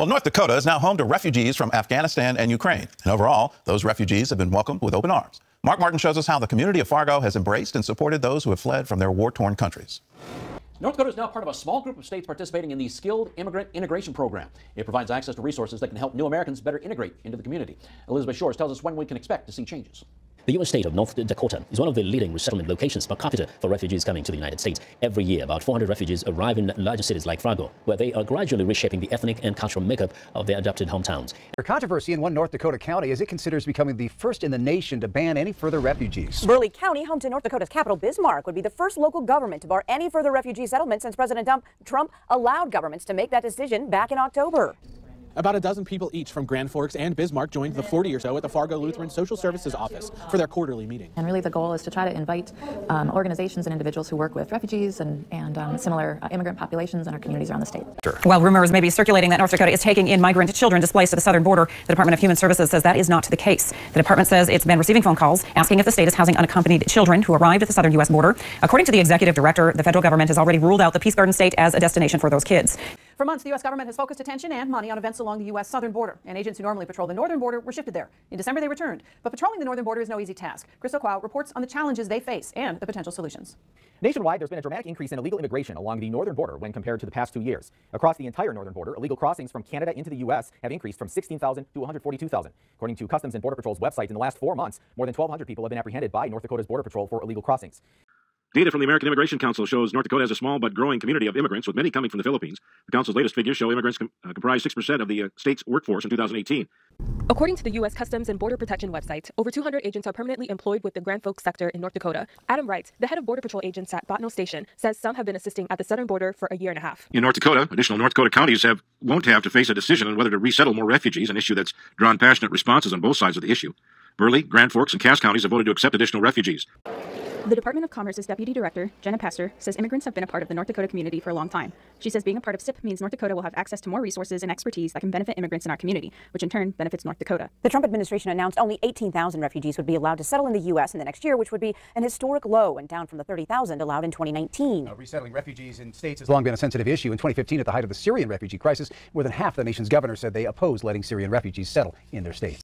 Well, North Dakota is now home to refugees from Afghanistan and Ukraine. And overall, those refugees have been welcomed with open arms. Mark Martin shows us how the community of Fargo has embraced and supported those who have fled from their war-torn countries. North Dakota is now part of a small group of states participating in the Skilled Immigrant Integration Program. It provides access to resources that can help new Americans better integrate into the community. Elizabeth Shores tells us when we can expect to see changes. The U.S. state of North Dakota is one of the leading resettlement locations per capita for refugees coming to the United States. Every year, about 400 refugees arrive in larger cities like Fargo, where they are gradually reshaping the ethnic and cultural makeup of their adopted hometowns. There's controversy in one North Dakota county as it considers becoming the first in the nation to ban any further refugees. Burleigh County, home to North Dakota's capital, Bismarck, would be the first local government to bar any further refugee settlement since President Trump allowed governments to make that decision back in October. About a dozen people each from Grand Forks and Bismarck joined the 40 or so at the Fargo Lutheran Social Services office for their quarterly meeting. And really the goal is to try to invite organizations and individuals who work with refugees and similar immigrant populations in our communities around the state. While rumors may be circulating that North Dakota is taking in migrant children displaced at the southern border, the Department of Human Services says that is not the case. The department says it's been receiving phone calls asking if the state is housing unaccompanied children who arrived at the southern U.S. border. According to the executive director, the federal government has already ruled out the Peace Garden state as a destination for those kids. For months, the U.S. government has focused attention and money on events along the U.S. southern border, and agents who normally patrol the northern border were shifted there. In December, they returned. But patrolling the northern border is no easy task. Chris O'Quow reports on the challenges they face and the potential solutions. Nationwide, there's been a dramatic increase in illegal immigration along the northern border when compared to the past 2 years. Across the entire northern border, illegal crossings from Canada into the U.S. have increased from 16,000 to 142,000. According to Customs and Border Patrol's website, in the last 4 months, more than 1,200 people have been apprehended by North Dakota's Border Patrol for illegal crossings. Data from the American Immigration Council shows North Dakota has a small but growing community of immigrants, with many coming from the Philippines. The council's latest figures show immigrants comprise 6% of the state's workforce in 2018. According to the U.S. Customs and Border Protection website, over 200 agents are permanently employed with the Grand Forks sector in North Dakota. Adam Wright, the head of Border Patrol agents at Botno Station, says some have been assisting at the southern border for a year and a half. In North Dakota, additional North Dakota counties won't have to face a decision on whether to resettle more refugees, an issue that's drawn passionate responses on both sides of the issue. Burleigh, Grand Forks, and Cass counties have voted to accept additional refugees. The Department of Commerce's Deputy Director, Jenna Pastor, says immigrants have been a part of the North Dakota community for a long time. She says being a part of SIP means North Dakota will have access to more resources and expertise that can benefit immigrants in our community, which in turn benefits North Dakota. The Trump administration announced only 18,000 refugees would be allowed to settle in the U.S. in the next year, which would be an historic low and down from the 30,000 allowed in 2019. Resettling refugees in states has long been a sensitive issue. In 2015, at the height of the Syrian refugee crisis, more than half the nation's governors said they opposed letting Syrian refugees settle in their states.